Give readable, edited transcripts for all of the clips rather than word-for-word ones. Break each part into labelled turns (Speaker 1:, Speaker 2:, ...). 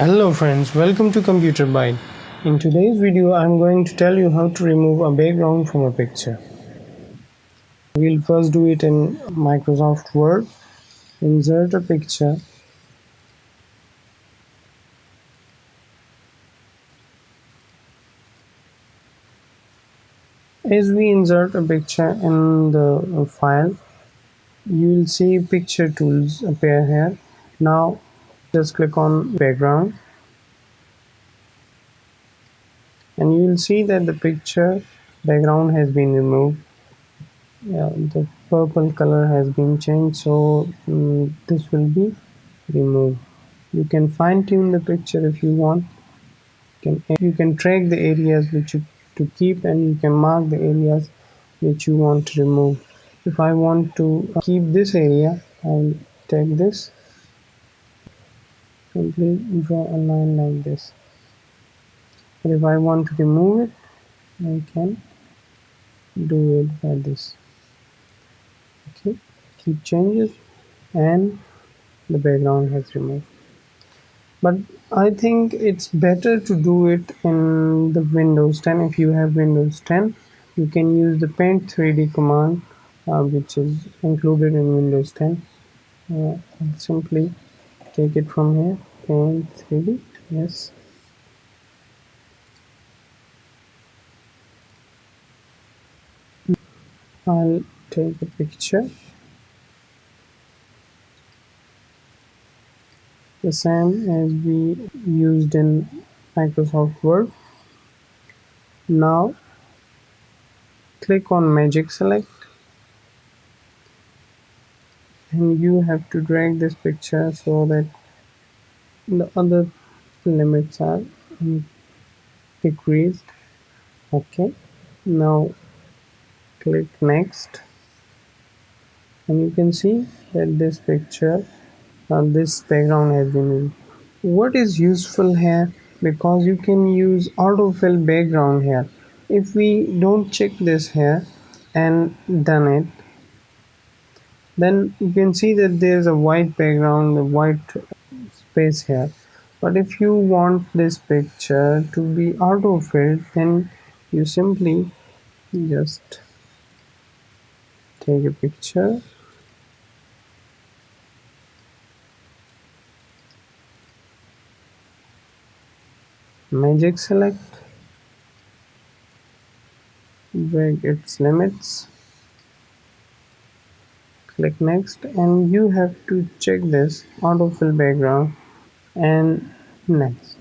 Speaker 1: Hello friends, welcome to Computer Byte. In today's video, I'm going to tell you how to remove a background from a picture. We'll first do it in Microsoft Word. Insert a picture. As we insert a picture in the file, you will see picture tools appear here. Now just click on background and you will see that the picture background has been removed. The purple color has been changed, so this will be removed. You can fine-tune the picture if you want. You can track the areas which you to keep, and you can mark the areas which you want to remove. If I want to keep this area, I'll take this, simply draw a line like this. But if I want to remove it, I can do it by this. Okay, keep changes, and the background has removed. But I think it's better to do it in the Windows 10. If you have Windows 10, you can use the Paint 3D command, which is included in Windows 10. Simply take it from here, Paint 3D, yes. I'll take a picture, the same as we used in Microsoft Word. Now click on Magic Select, and you have to drag this picture so that the other limits are decreased. Okay, now click next, and you can see that this picture, this background has been removed. What is useful here, because you can use autofill background here. If we don't check this here and done it, then you can see that there's a white background, the white space here. But if you want this picture to be autofilled, then you simply just take a picture, Magic Select, drag its limits, click next, and you have to check this autofill background and next,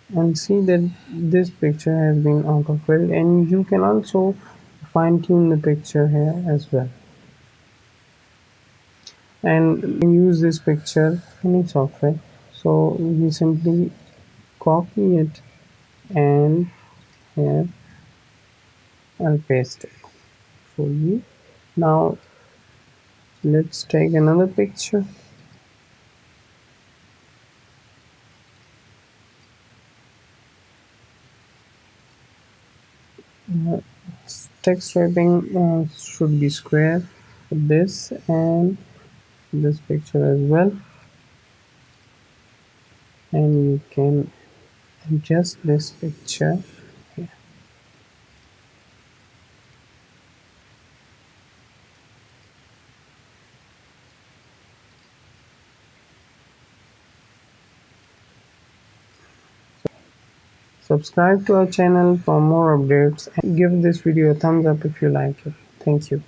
Speaker 1: and see that this picture has been autofilled. And you can also fine-tune the picture here as well, and use this picture in any software. So you simply copy it, and here I'll paste it for you. Now let's take another picture. Text wrapping should be square for this and this picture as well, and you can adjust this picture here. Subscribe to our channel for more updates, and give this video a thumbs up if you like it. Thank you.